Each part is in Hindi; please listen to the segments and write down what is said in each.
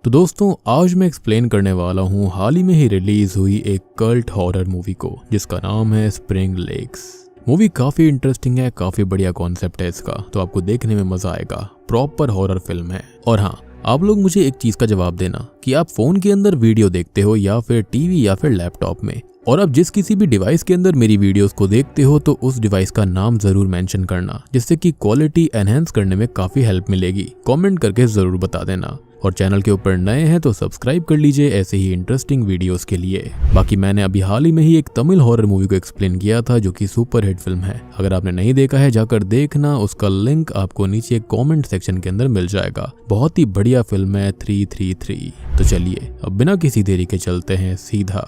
तो दोस्तों आज मैं एक्सप्लेन करने वाला हूँ हाल ही में ही रिलीज हुई एक कल्ट हॉरर मूवी को जिसका नाम है स्प्रिंग लेक्स। मूवी काफी इंटरेस्टिंग है, काफी बढ़िया कॉन्सेप्ट है इसका, तो आपको देखने में मजा आएगा। प्रॉपर हॉरर फिल्म है। और हाँ, आप लोग मुझे एक चीज का जवाब देना कि आप फोन के अंदर वीडियो देखते हो या फिर टीवी या फिर लैपटॉप में, और आप जिस किसी भी डिवाइस के अंदर मेरी वीडियोस को देखते हो तो उस डिवाइस का नाम जरूर मेंशन करना, जिससे कि क्वालिटी एनहेंस करने में काफी हेल्प मिलेगी। कमेंट करके जरूर बता देना। और चैनल के ऊपर नए हैं तो सब्सक्राइब कर लीजिए ऐसे ही इंटरेस्टिंग वीडियोस के लिए। बाकी मैंने अभी हाल ही में ही एक तमिल हॉरर मूवी को एक्सप्लेन किया था जो कि सुपर हिट फिल्म है। अगर आपने नहीं देखा है जाकर देखना, उसका लिंक आपको नीचे कमेंट सेक्शन के अंदर मिल जाएगा। बहुत ही बढ़िया फिल्म है 333। तो चलिए अब बिना किसी देरी के चलते हैं सीधा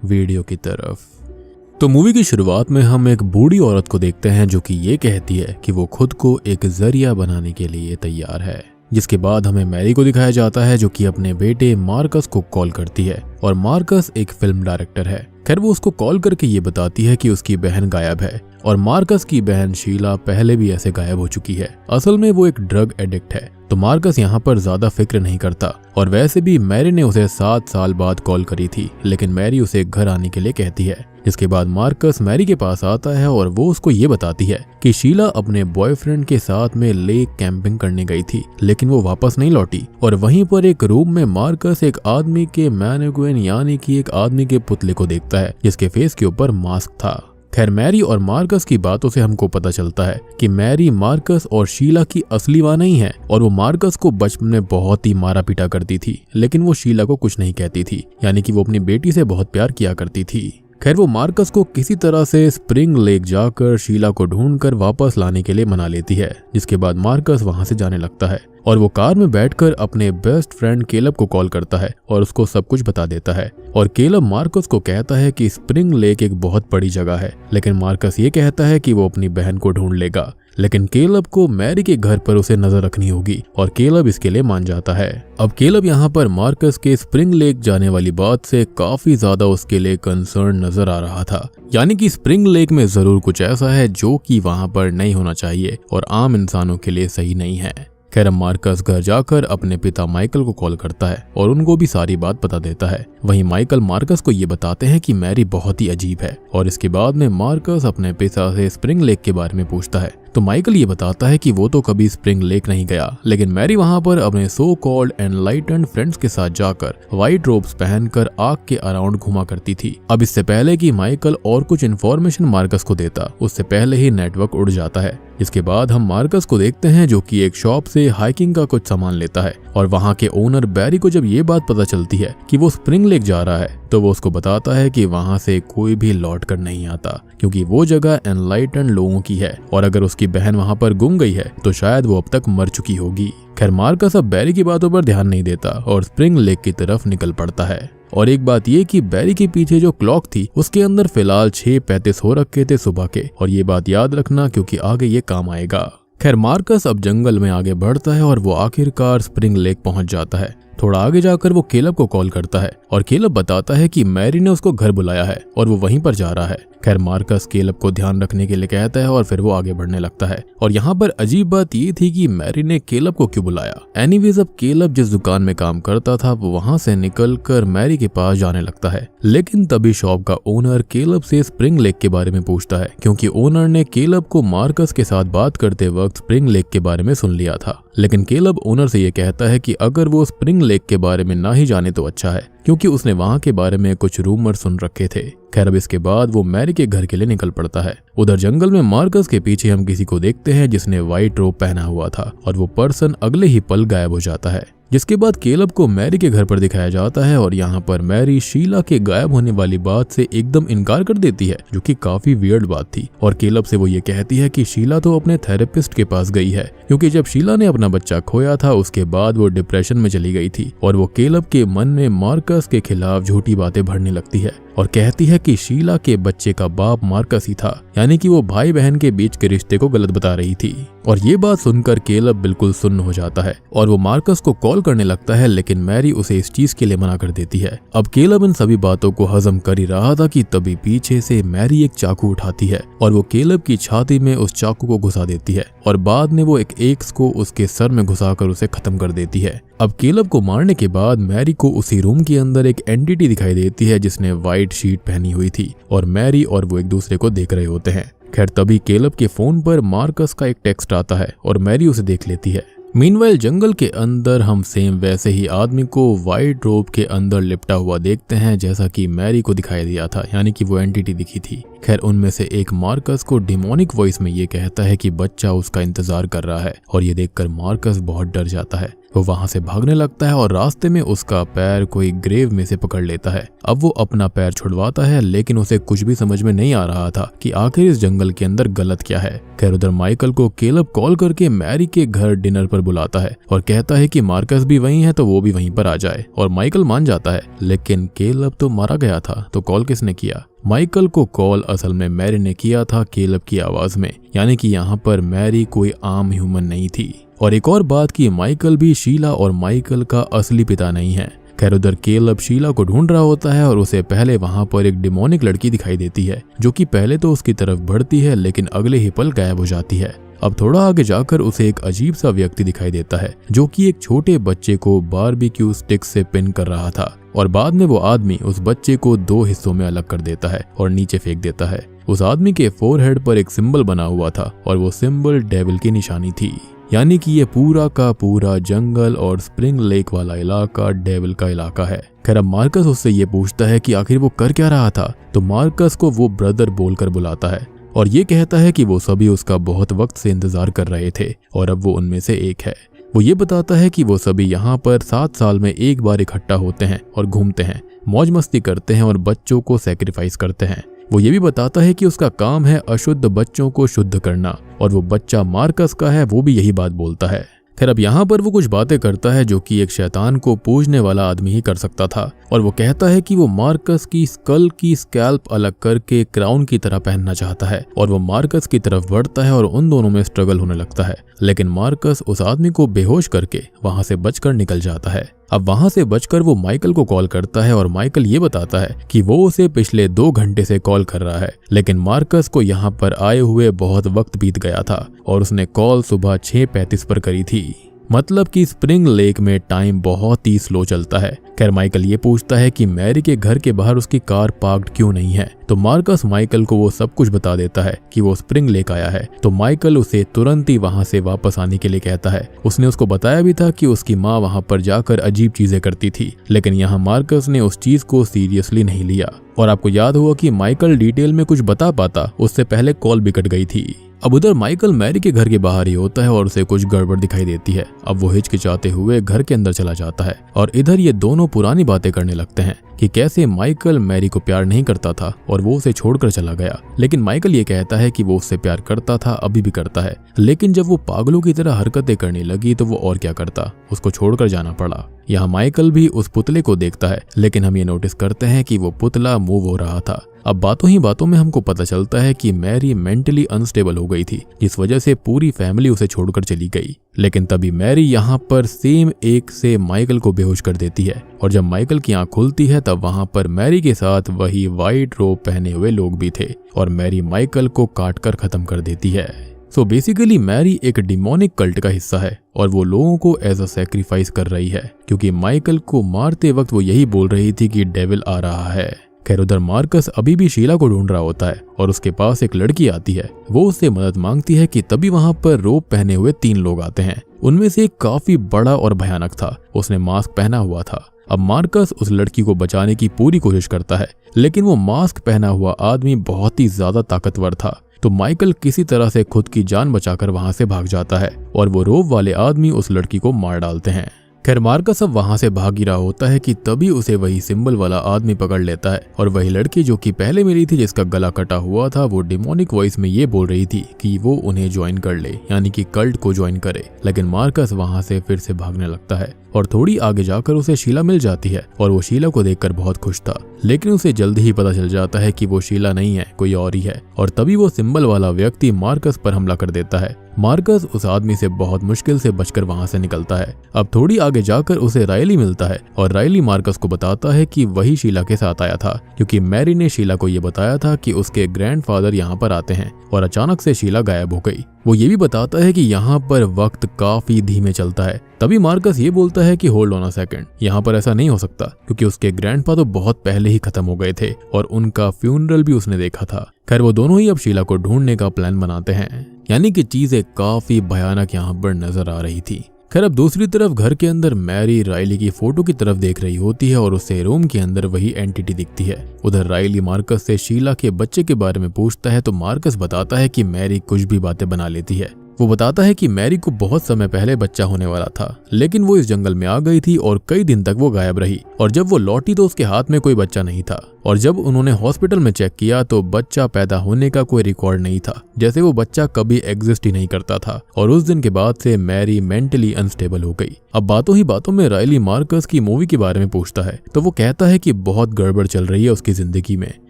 वीडियो की तरफ। तो मूवी की शुरुआत में हम एक बूढ़ी औरत को देखते हैं जो कि ये कहती है कि वो खुद को एक जरिया बनाने के लिए तैयार है। जिसके बाद हमें मैरी को दिखाया जाता है जो कि अपने बेटे मार्कस को कॉल करती है, और मार्कस एक फिल्म डायरेक्टर है। खैर वो उसको कॉल करके ये बताती है कि उसकी बहन गायब है, और मार्कस की बहन शीला पहले भी ऐसे गायब हो चुकी है। असल में वो एक ड्रग एडिक्ट है। तो मार्कस यहाँ पर ज्यादा फिक्र नहीं करता, और वैसे भी मैरी ने उसे 7 साल बाद कॉल करी थी, लेकिन मैरी उसे घर आने के लिए कहती है। जिसके बाद मार्कस मैरी के पास आता है और वो उसको ये बताती है कि शीला अपने बॉयफ्रेंड के साथ में लेक कैंपिंग करने गई थी, लेकिन वो वापस नहीं लौटी। और वहीं पर एक रूम में मार्कस एक आदमी के मैनिक्विन यानी कि एक आदमी के पुतले को देखता है जिसके फेस के ऊपर मास्क था। खैर मैरी और मार्कस की बातों से हमको पता चलता है कि मैरी मार्कस और शीला की असली मां नहीं है, और वो मार्कस को बचपन में बहुत ही मारा पीटा करती थी, लेकिन वो शीला को कुछ नहीं कहती थी, यानी कि वो अपनी बेटी से बहुत प्यार किया करती थी। खैर वो मार्कस को किसी तरह से स्प्रिंग लेक जाकर शीला को ढूंढकर वापस लाने के लिए मना लेती है। जिसके बाद मार्कस वहां से जाने लगता है, और वो कार में बैठकर अपने बेस्ट फ्रेंड केलब को कॉल करता है और उसको सब कुछ बता देता है। और केलब मार्कस को कहता है कि स्प्रिंग लेक एक बहुत बड़ी जगह है, लेकिन मार्कस ये कहता है कि वो अपनी बहन को ढूंढ लेगा। लेकिन केलब को मैरी के घर पर उसे नजर रखनी होगी, और केलब इसके लिए मान जाता है। अब केलब यहाँ पर मार्कस के स्प्रिंग लेक जाने वाली बात से काफी ज्यादा उसके लिए कंसर्न नजर आ रहा था, यानी कि स्प्रिंग लेक में जरूर कुछ ऐसा है जो कि वहां पर नहीं होना चाहिए और आम इंसानों के लिए सही नहीं है। खैर मार्कस घर जाकर अपने पिता माइकल को कॉल करता है और उनको भी सारी बात बता देता है। वहीं माइकल मार्कस को ये बताते हैं कि मैरी बहुत ही अजीब है, और इसके बाद में मार्कस अपने पिता से स्प्रिंग लेक के बारे में पूछता है। तो माइकल ये बताता है कि वो तो कभी स्प्रिंग लेक नहीं गया, लेकिन मैरी वहां पर अपने सो कॉल्ड एनलाइटेंड फ्रेंड्स के साथ जाकर व्हाइट रोब्स पहनकर आग के अराउंड घुमा करती थी। अब इससे पहले कि माइकल और कुछ इन्फॉर्मेशन मार्कस को देता, उससे पहले ही नेटवर्क उड़ जाता है। इसके बाद हम मार्कस को देखते हैं जो कि एक शॉप से हाइकिंग का कुछ सामान लेता है, और वहां के ओनर बैरी को जब ये बात पता चलती है कि वो स्प्रिंग लेक जा रहा है तो वो उसको बताता है कि वहां से कोई भी लौट कर नहीं आता, क्योंकि वो जगह एनलाइटेंड लोगों की है, और अगर उसकी बहन वहां पर गुम गई है तो शायद वो अब तक मर चुकी होगी। खैर मार्कस अब बैरी की बातों पर ध्यान नहीं देता और स्प्रिंग लेक की तरफ निकल पड़ता है। और एक बात ये कि बैरी के पीछे जो क्लॉक थी उसके अंदर फिलहाल 6:35 हो रखे थे सुबह के, और ये बात याद रखना क्योंकि आगे ये काम आएगा। खैर मार्कस अब जंगल में आगे बढ़ता है और वो आखिरकार स्प्रिंग लेक पहुंच जाता है। थोड़ा आगे जाकर वो केलब को कॉल करता है, और केलब बताता है कि मैरी ने उसको घर बुलाया है और वो वहीं पर जा रहा है। खैर मार्कस केलब को ध्यान रखने के लिए कहता है और फिर वो आगे बढ़ने लगता है। और यहाँ पर अजीब बात ये थी कि मैरी ने केलब को क्यों बुलाया। एनीवेज अब केलब जिस दुकान में काम करता था वो वहां से निकलकर मैरी के पास जाने लगता है, लेकिन तभी शॉप का ओनर केलब से स्प्रिंग लेक के बारे में पूछता है, क्योंकि ओनर ने केलब को मार्कस के साथ बात करते वक्त स्प्रिंग लेक के बारे में सुन लिया था। लेकिन केलब ओनर से ये कहता है कि अगर वो स्प्रिंग लेक के बारे में ना ही जाने तो अच्छा है, क्योंकि उसने वहां के बारे में कुछ रूमर सुन रखे थे। खैर अब इसके बाद वो मैरी के घर के लिए निकल पड़ता है। उधर जंगल में मार्कस के पीछे हम किसी को देखते हैं जिसने व्हाइट रोब पहना हुआ था, और वो पर्सन अगले ही पल गायब हो जाता है। जिसके बाद केलब को मैरी के घर पर दिखाया जाता है, और यहाँ पर मैरी शीला के गायब होने वाली बात से एकदम इनकार कर देती है, जो कि काफी वियर्ड बात थी। और केलब से वो ये कहती है कि शीला तो अपने थेरेपिस्ट के पास गई है, क्योंकि जब शीला ने अपना बच्चा खोया था उसके बाद वो डिप्रेशन में चली गई थी, और वो केलब के मन में मार्कस के खिलाफ झूठी बातें भरने लगती है। और कहती है कि शीला के बच्चे का बाप मार्कस ही था, यानी कि वो भाई बहन के बीच के रिश्ते को गलत बता रही थी। और ये बात सुनकर केलब बिल्कुल सुन्न हो जाता है और वो मार्कस को कॉल करने लगता है, लेकिन मैरी उसे इस चीज के लिए मना कर देती है। अब केलब इन सभी बातों को हजम कर ही रहा था कि तभी पीछे से मैरी एक चाकू उठाती है और वो केलब की छाती में उस चाकू को घुसा देती है और बाद में वो एक एक्स को उसके सर में घुसाकर उसे खत्म कर देती है। अब केलब को मारने के बाद मैरी को उसी रूम के अंदर एक एंटिटी दिखाई देती है जिसने व्हाइट शीट पहनी हुई थी और मैरी और वो एक दूसरे को देख रहे होते हैं। खैर तभी केलब के फोन पर मार्कस का एक टेक्स्ट आता है और मैरी उसे देख लेती है। मीनवाइल जंगल के अंदर हम सेम वैसे ही आदमी को व्हाइट रोब के अंदर लिपटा हुआ देखते हैं जैसा कि मैरी को दिखाई दिया था, यानी कि वो एंटिटी दिखी थी। खैर उनमें से एक मार्कस को डिमोनिक वॉइस में ये कहता है कि बच्चा उसका इंतजार कर रहा है और ये देखकर मार्कस बहुत डर जाता है। वो वहां से भागने लगता है और रास्ते में उसका पैर कोई ग्रेव में से पकड़ लेता है। अब वो अपना पैर छुड़वाता है, लेकिन उसे कुछ भी समझ में नहीं आ रहा था कि आखिर इस जंगल के अंदर गलत क्या है। खैर उधर माइकल को केलब कॉल करके मैरी के घर डिनर पर बुलाता है और कहता है कि मार्कस भी वहीं है तो वो भी वहीं पर आ जाए, और माइकल मान जाता है। लेकिन केलब तो मारा गया था, तो कॉल किसने किया? माइकल को कॉल असल में मैरी ने किया था केलब की आवाज में, यानी कि यहाँ पर मैरी कोई आम ह्यूमन नहीं थी। और एक और बात कि माइकल भी शीला और माइकल का असली पिता नहीं है। खैर उधर केलब शीला को ढूंढ रहा होता है और उसे पहले वहां पर एक डिमोनिक लड़की दिखाई देती है जो कि पहले तो उसकी तरफ बढ़ती है लेकिन अगले ही पल गायब हो जाती है। अब थोड़ा आगे जाकर उसे एक अजीब सा व्यक्ति दिखाई देता है जो कि एक छोटे बच्चे को बारबेक्यू स्टिक से पिन कर रहा था, और बाद में वो आदमी उस बच्चे को 2 हिस्सों में अलग कर देता है और नीचे फेंक देता है। उस आदमी के फोरहेड पर एक सिंबल बना हुआ था और वो सिंबल डेविल की निशानी थी, यानी कि ये पूरा का पूरा जंगल और स्प्रिंग लेक वाला इलाका डेविल का इलाका है। खैर अब मार्कस उससे ये पूछता है कि आखिर वो कर क्या रहा था, तो मार्कस को वो ब्रदर बोलकर बुलाता है और ये कहता है कि वो सभी उसका बहुत वक्त से इंतजार कर रहे थे और अब वो उनमें से एक है। वो ये बताता है कि वो सभी यहाँ पर 7 साल में एक बार इकट्ठा होते हैं और घूमते हैं, मौज मस्ती करते हैं और बच्चों को सैक्रिफाइस करते हैं। वो ये भी बताता है कि उसका काम है अशुद्ध बच्चों को शुद्ध करना, और वो बच्चा मार्कस का है, वो भी यही बात बोलता है। खैर अब यहाँ पर वो कुछ बातें करता है जो कि एक शैतान को पूजने वाला आदमी ही कर सकता था, और वो कहता है कि वो मार्कस की स्कल की स्कैल्प अलग करके क्राउन की तरह पहनना चाहता है, और वो मार्कस की तरफ बढ़ता है और उन दोनों में स्ट्रगल होने लगता है। लेकिन मार्कस उस आदमी को बेहोश करके वहां से बचकर निकल जाता है। अब वहां से बचकर वो माइकल को कॉल करता है और माइकल ये बताता है कि वो उसे पिछले 2 घंटे से कॉल कर रहा है, लेकिन मार्कस को यहाँ पर आए हुए बहुत वक्त बीत गया था और उसने कॉल सुबह 6:35 पर करी थी, मतलब कि स्प्रिंग लेक में टाइम बहुत ही स्लो चलता है। खैर माइकल ये पूछता है कि मैरी के घर के बाहर उसकी कार पार्क्ड क्यों नहीं है, तो मार्कस माइकल को वो सब कुछ बता देता है कि वो स्प्रिंग लेक आया है। तो माइकल उसे तुरंत ही वहां से वापस आने के लिए कहता है। उसने उसको बताया भी था कि उसकी माँ वहां पर जाकर अजीब चीजें करती थी, लेकिन यहाँ मार्कस ने उस चीज को सीरियसली नहीं लिया। और आपको याद होगा कि माइकल डिटेल में कुछ बता पाता उससे पहले कॉल भी कट गई थी। अब उधर माइकल मैरी के घर के बाहर ही होता है और उसे कुछ गड़बड़ दिखाई देती है। अब वो हिचकिचाते हुए घर के अंदर चला जाता है और इधर ये दोनों पुरानी बातें करने लगते हैं कि कैसे माइकल मैरी को प्यार नहीं करता था और वो उसे छोड़कर चला गया। लेकिन माइकल ये कहता है कि वो उससे प्यार करता था, अभी भी करता है, लेकिन जब वो पागलों की तरह हरकतें करने लगी तो वो और क्या करता, उसको छोड़कर जाना पड़ा। यहाँ माइकल भी उस पुतले को देखता है, लेकिन हम ये नोटिस करते हैं कि वो पुतला मूव हो रहा था। अब बातों ही बातों में हमको पता चलता है कि मैरी मेंटली अनस्टेबल हो गई थी, जिस वजह से पूरी फैमिली उसे छोड़कर चली गई। लेकिन तभी मैरी यहाँ पर सेम एक से माइकल को बेहोश कर देती है, और जब माइकल की आंख खुलती है तब वहाँ पर मैरी के साथ वही व्हाइट रोब पहने हुए लोग भी थे, और मैरी माइकल को काटकर खत्म कर देती है। सो बेसिकली मैरी एक डिमोनिक कल्ट का हिस्सा है और वो लोगों को एज अ सैक्रिफाइस कर रही है, क्योंकि माइकल को मारते वक्त वो यही बोल रही थी कि डेविल आ रहा है। खैर उधर मार्कस अभी भी शीला को ढूंढ रहा होता है और उसके पास एक लड़की आती है। वो उससे मदद मांगती है कि तभी वहां पर रोब पहने हुए 3 लोग आते हैं। उनमें से एक काफी बड़ा और भयानक था, उसने मास्क पहना हुआ था। अब मार्कस उस लड़की को बचाने की पूरी कोशिश करता है, लेकिन वो मास्क पहना हुआ आदमी बहुत ही ज्यादा ताकतवर था। तो माइकल किसी तरह से खुद की जान बचाकर वहां से भाग जाता है और वो रोब वाले आदमी उस लड़की को मार डालते हैं। खैर मार्कस अब वहां से भाग ही रहा होता है कि तभी उसे वही सिंबल वाला आदमी पकड़ लेता है और वही लड़की जो कि पहले मिली थी जिसका गला कटा हुआ था, वो डिमोनिक वॉइस में ये बोल रही थी कि वो उन्हें ज्वाइन कर ले, यानी कि कल्ट को ज्वाइन करे। लेकिन मार्कस वहां से फिर से भागने लगता है और थोड़ी आगे जाकर उसे शीला मिल जाती है और वो शीला को देखकर बहुत खुश था। लेकिन उसे जल्दी ही पता चल जाता है कि वो शीला नहीं है, कोई और ही है। और तभी वो सिंबल वाला व्यक्ति मार्कस पर हमला कर देता है। मार्कस उस आदमी से बहुत मुश्किल से बचकर वहां से निकलता है। अब थोड़ी आगे जाकर उसे रायली मिलता है और रायली मार्कस को बताता है कि वही शीला के साथ आया था, क्योंकि मैरी ने शीला को ये बताया था कि उसके ग्रैंडफादर यहाँ पर आते हैं और अचानक से शीला गायब हो गई। वो ये भी बताता है कि यहाँ पर वक्त काफी धीमे चलता है। तभी मार्कस ये बोलता है कि होल्ड ऑन अ सेकंड, यहाँ पर ऐसा नहीं हो सकता, क्योंकि उसके ग्रैंडफादर बहुत पहले ही खत्म हो गए थे और उनका फ्यूनरल भी उसने देखा था। खैर वो दोनों ही अब शीला को ढूंढने का प्लान बनाते हैं, यानी कि चीजें काफी भयानक यहाँ पर नजर आ रही थी। खैर अब दूसरी तरफ घर के अंदर मैरी रायली की फोटो की तरफ देख रही होती है और उसे रूम के अंदर वही एंटिटी दिखती है। उधर रायली मार्कस से शीला के बच्चे के बारे में पूछता है तो मार्कस बताता है कि मैरी कुछ भी बातें बना लेती है। वो बताता है कि मैरी को बहुत समय पहले बच्चा होने वाला था, लेकिन वो इस जंगल में आ गई थी और कई दिन तक वो गायब रही और जब वो लौटी तो उसके हाथ में कोई बच्चा नहीं था और जब उन्होंने हॉस्पिटल में चेक किया तो बच्चा पैदा होने का कोई रिकॉर्ड नहीं था, जैसे वो बच्चा कभी एग्जिस्ट ही नहीं करता था। और उस दिन के बाद से मैरी मेंटली अनस्टेबल हो गई। अब बातों ही बातों में रायली मार्कस की मूवी के बारे में पूछता है तो वो कहता है कि बहुत गड़बड़ चल रही है उसकी जिंदगी में,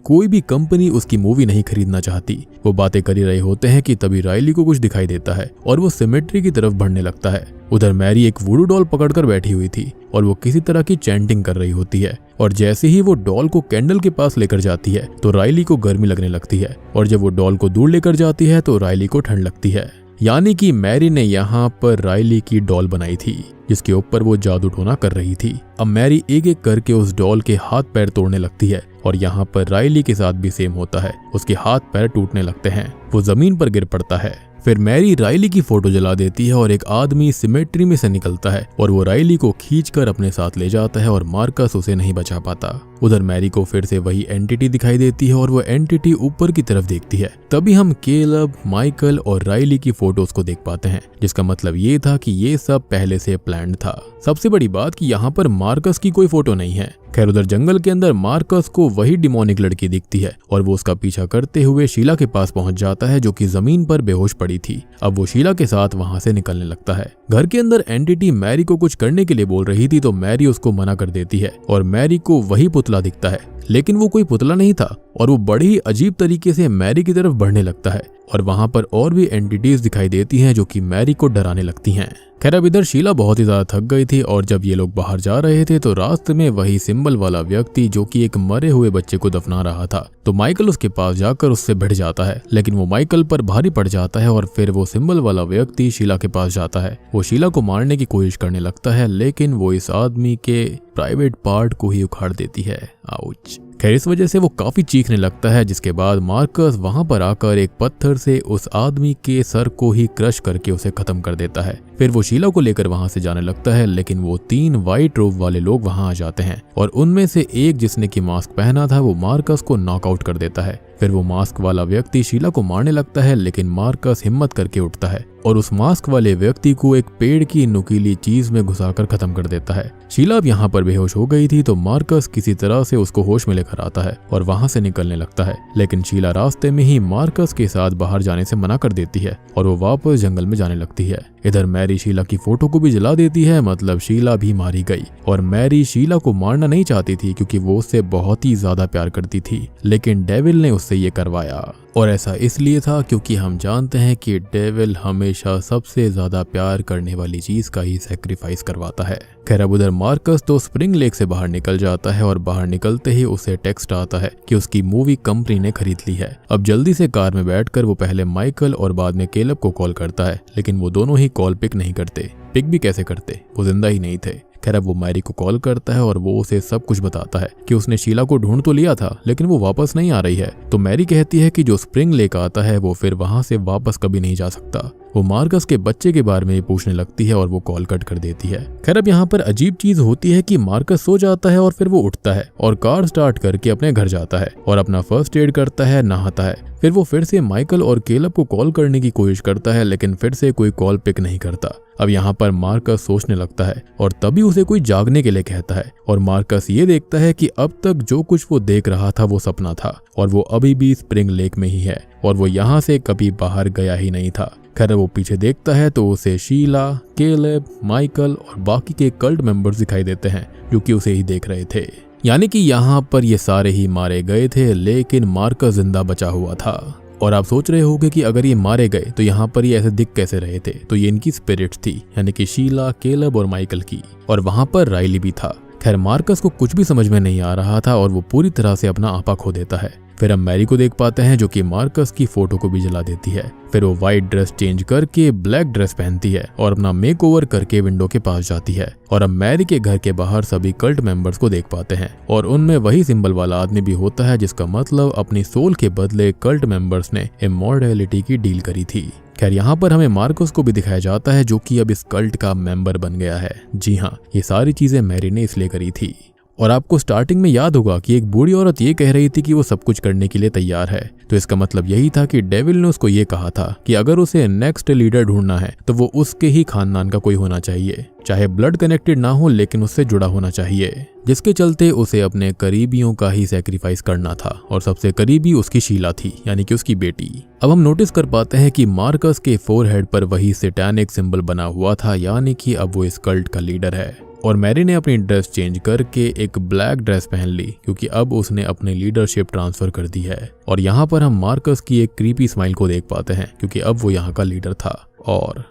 कोई भी कंपनी उसकी मूवी नहीं खरीदना चाहती। वो बातें कर ही रहे होते हैं कि तभी रायली को कुछ दिखाई देता है और वो सिमेट्री की तरफ बढ़ने लगता है। उधर मैरी एक वुडू डॉल पकड़कर बैठी हुई थी और वो किसी तरह की चैंटिंग कर रही होती है और जैसे ही वो डॉल को कैंडल के पास लेकर जाती है तो रायली को गर्मी लगने लगती है और जब वो डॉल को दूर लेकर जाती है तो रायली को ठंड लगती है। यानी कि मैरी ने यहाँ पर रायली की डॉल बनाई थी जिसके ऊपर वो जादू टोना कर रही थी। अब मैरी एक एक करके उस डॉल के हाथ पैर तोड़ने लगती है और यहाँ पर रायली के साथ भी सेम होता है, उसके हाथ पैर टूटने लगते हैं, वो जमीन पर गिर पड़ता है। फिर मैरी रायली की फोटो जला देती है और एक आदमी सिमेट्री में से निकलता है और वो रायली को खींचकर अपने साथ ले जाता है और मार्कस उसे नहीं बचा पाता। उधर मैरी को फिर से वही एंटिटी दिखाई देती है और वो एंटिटी ऊपर की तरफ देखती है। तभी हम केलब, माइकल और रायली की फोटोज को देख पाते हैं, जिसका मतलब ये था कि ये सब पहले से प्लान्ड था। सबसे बड़ी बात कि यहाँ पर मार्कस की कोई फोटो नहीं है। खैर उधर जंगल के अंदर मार्कस को वही डिमोनिक लड़की दिखती है और वो उसका पीछा करते हुए शीला के पास पहुंच जाता है जो कि जमीन पर बेहोश पड़ी थी। अब वो शीला के साथ वहां से निकलने लगता है। घर के अंदर एंटिटी मैरी को कुछ करने के लिए बोल रही थी तो मैरी उसको मना कर देती है और मैरी को वही पुतला दिखता है, लेकिन वो कोई पुतला नहीं था और वो बड़ी ही अजीब तरीके से मैरी की तरफ बढ़ने लगता है और वहां पर और भी एंटिटीज दिखाई देती हैं जो कि मैरी को डराने लगती हैं। खैर अब इधर शीला बहुत ही ज्यादा थक गई थी और जब ये लोग बाहर जा रहे थे तो रास्ते में वही सिंबल वाला व्यक्ति जो कि एक मरे हुए बच्चे को दफना रहा था, तो माइकल उसके पास जाकर उससे भिड़ जाता है, लेकिन वो माइकल पर भारी पड़ जाता है और फिर वो सिंबल वाला व्यक्ति शीला के पास जाता है। वो शीला को मारने की कोशिश करने लगता है, लेकिन वो इस आदमी के प्राइवेट पार्ट को ही उखाड़ देती है। आउच। खैर इस वजह से वो काफी चीखने लगता है, जिसके बाद मार्कस वहां पर आकर एक पत्थर से उस आदमी के सर को ही क्रश करके उसे खत्म कर देता है। फिर वो शीला को लेकर वहां से जाने लगता है, लेकिन वो 3 वाइट रोब वाले लोग वहां आ जाते हैं और उनमें से एक जिसने की मास्क पहना था वो मार्कस को नॉकआउट कर देता है। फिर वो मास्क वाला व्यक्ति शीला को मारने लगता है, लेकिन मार्कस हिम्मत करके उठता है और उस मास्क वाले व्यक्ति को एक पेड़ की नुकीली चीज में घुसाकर खत्म कर देता है। शीला अब यहाँ पर बेहोश हो गई थी तो मार्कस किसी तरह से उसको होश में लेकर आता है और वहां से निकलने लगता है, लेकिन शीला रास्ते में ही मार्कस के साथ बाहर जाने से मना कर देती है और वो वापस जंगल में जाने लगती है। इधर मैरी शीला की फोटो को भी जला देती है, मतलब शीला भी मारी गई। और मैरी शीला को मारना नहीं चाहती थी क्योंकि वो उससे बहुत ही ज्यादा प्यार करती थी, लेकिन डेविल ने उससे ये करवाया। और ऐसा इसलिए था क्योंकि हम जानते हैं कि डेविल हमेशा सबसे ज्यादा प्यार करने वाली चीज का ही सैक्रिफाइस करवाता है। खैर अब उधर मार्कस तो स्प्रिंग लेक से बाहर निकल जाता है और बाहर निकलते ही उसे टेक्स्ट आता है कि उसकी मूवी कंपनी ने खरीद ली है। अब जल्दी से कार में बैठकर वो पहले माइकल और बाद में केलब को कॉल करता है, लेकिन वो दोनों ही कॉल पिक नहीं करते। पिक भी कैसे करते, वो जिंदा ही नहीं थे। खैर अब वो मैरी को कॉल करता है और वो उसे सब कुछ बताता है कि उसने शीला को ढूंढ तो लिया था, लेकिन वो वापस नहीं आ रही है। तो मैरी कहती है कि जो स्प्रिंग लेक आता है वो फिर वहां से वापस कभी नहीं जा सकता। वो मार्कस के बच्चे के बारे में पूछने लगती है और वो कॉल कट कर देती है। खैर अब यहाँ पर अजीब चीज होती है कि मार्कस सो जाता है और फिर वो उठता है और कार स्टार्ट करके अपने घर जाता है और अपना फर्स्ट एड करता है, नहाता है। फिर वो फिर से माइकल और केलब को कॉल करने की कोशिश करता है, लेकिन फिर से कोई कॉल पिक नहीं करता। अब यहाँ पर मार्कस सोचने लगता है और तभी उसे कोई जागने के लिए कहता है और मार्कस ये देखता है कि अब तक जो कुछ वो देख रहा था वो सपना था और वो अभी भी स्प्रिंग लेक में ही है और वो यहाँ से कभी बाहर गया ही नहीं था। खैर वो पीछे देखता है तो उसे शीला, केलेब, माइकल और बाकी के कल्ट मेंबर्स दिखाई देते हैं जो कि उसे ही देख रहे थे। यानी कि यहाँ पर ये सारे ही मारे गए थे, लेकिन मार्कस जिंदा बचा हुआ था। और आप सोच रहे होंगे कि अगर ये मारे गए तो यहाँ पर ये ऐसे दिख कैसे रहे थे, तो ये इनकी स्पिरिट्स थी, यानी कि शीला, केलब और माइकल की। और वहां पर राइली भी था। खैर मार्कस को कुछ भी समझ में नहीं आ रहा था और वो पूरी तरह से अपना आपा खो देता है। फिर हम मैरी को देख पाते हैं जो कि मार्कस की फोटो को भी जला देती है। फिर वो व्हाइट ड्रेस चेंज करके ब्लैक ड्रेस पहनती है और अपना मेकओवर करके विंडो के पास जाती है। और हम मैरी के घर के बाहर सभी कल्ट मेंबर्स को देख पाते हैं और उनमें वही सिंबल वाला आदमी भी होता है, जिसका मतलब अपनी सोल के बदले कल्ट मेंबर्स ने इमॉर्टैलिटी की डील करी थी। खैर यहाँ पर हमें मार्कस को भी दिखाया जाता है जो कि अब इस कल्ट का मेंबर बन गया है। जी हाँ, ये सारी चीजें मैरी ने इसलिए करी थी। और आपको स्टार्टिंग में याद होगा कि एक बूढ़ी औरत ये कह रही थी कि वो सब कुछ करने के लिए तैयार है, तो इसका मतलब यही था कि डेविल ने उसको ये कहा था कि अगर उसे नेक्स्ट लीडर ढूंढना है तो वो उसके ही खानदान का कोई होना चाहिए, चाहे ब्लड कनेक्टेड ना हो लेकिन उससे जुड़ा होना चाहिए, जिसके चलते उसे अपने करीबियों का ही सैक्रिफाइस करना था और सबसे करीबी उसकी शीला थी, यानी कि उसकी बेटी। अब हम नोटिस कर पाते हैं कि मार्कस के फोरहेड पर वही सैटानिक सिंबल बना हुआ था, यानी कि अब वो इस कल्ट का लीडर है। और मैरी ने अपनी ड्रेस चेंज करके एक ब्लैक ड्रेस पहन ली क्योंकि अब उसने अपनी लीडरशिप ट्रांसफर कर दी है। और यहाँ पर हम मार्कस की एक क्रीपी स्माइल को देख पाते हैं क्योंकि अब वो यहाँ का लीडर था। और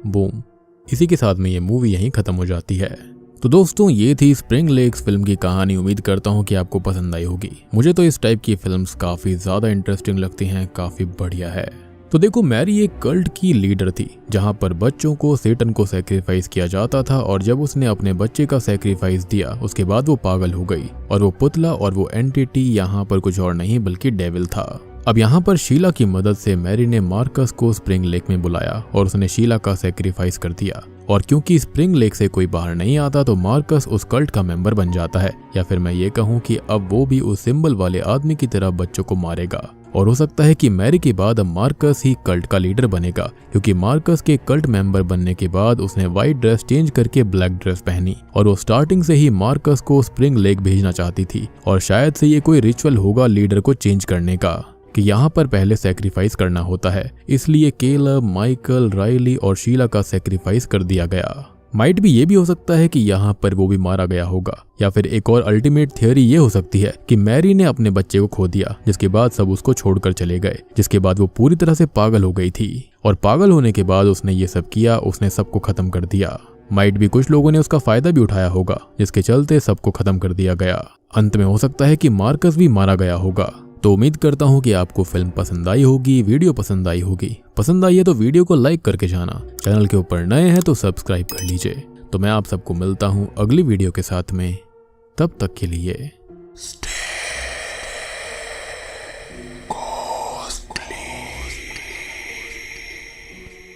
बूम, इसी के साथ में ये मूवी यहीं खत्म हो जाती है। तो दोस्तों ये थी स्प्रिंग लेक्स फिल्म की कहानी। उम्मीद करता हूँ कि आपको पसंद आई होगी। मुझे तो इस टाइप की फिल्म्स काफी ज्यादा इंटरेस्टिंग लगती हैं, काफी बढ़िया है। तो देखो, मैरी एक कल्ट की लीडर थी जहां पर बच्चों को सेटन को सैक्रिफाइस किया जाता था और जब उसने अपने बच्चे का सैक्रिफाइस दिया उसके बाद वो पागल हो गई और वो पुतला और वो एंटिटी यहाँ पर कुछ और नहीं बल्कि डेविल था। अब यहाँ पर शीला की मदद से मैरी ने मार्कस को स्प्रिंग लेक में बुलाया और उसने शीला का सैक्रिफाइस कर दिया। और क्योंकि स्प्रिंग लेक से कोई बाहर नहीं आता तो मार्कस उस कल्ट का मेंबर बन जाता है, या फिर मैं ये कहूँ कि अब वो भी उस सिंबल वाले आदमी की तरह बच्चों को मारेगा। और हो सकता है कि मैरी के बाद अब मार्कस ही कल्ट का लीडर बनेगा, क्योंकि मार्कस के कल्ट मेंबर बनने के बाद उसने व्हाइट ड्रेस चेंज करके ब्लैक ड्रेस पहनी और वो स्टार्टिंग से ही मार्कस को स्प्रिंग लेक भेजना चाहती थी। और शायद से ये कोई रिचुअल होगा लीडर को चेंज करने का, कि यहाँ पर पहले सैक्रिफाइस करना होता है, इसलिए केलब, माइकल, राइली और शीला का सैक्रिफाइस कर दिया गया। माइट भी ये भी हो सकता है कि यहाँ पर वो भी मारा गया होगा, या फिर एक और अल्टीमेट थियोरी ये हो सकती है कि मैरी ने अपने बच्चे को खो दिया, जिसके बाद सब उसको छोड़कर चले गए, जिसके बाद वो पूरी तरह से पागल हो गई थी और पागल होने के बाद उसने ये सब किया, उसने सबको खत्म कर दिया। माइट भी कुछ लोगों ने उसका फायदा भी उठाया होगा, जिसके चलते सबको खत्म कर दिया गया। अंत में हो सकता है कि मार्कस भी मारा गया होगा। तो उम्मीद करता हूँ कि आपको फिल्म पसंद आई होगी, वीडियो पसंद आई होगी। पसंद आई है तो वीडियो को लाइक करके जाना, चैनल के ऊपर नए हैं तो सब्सक्राइब कर लीजिए। तो मैं आप सबको मिलता हूँ अगली वीडियो के साथ में, तब तक के लिए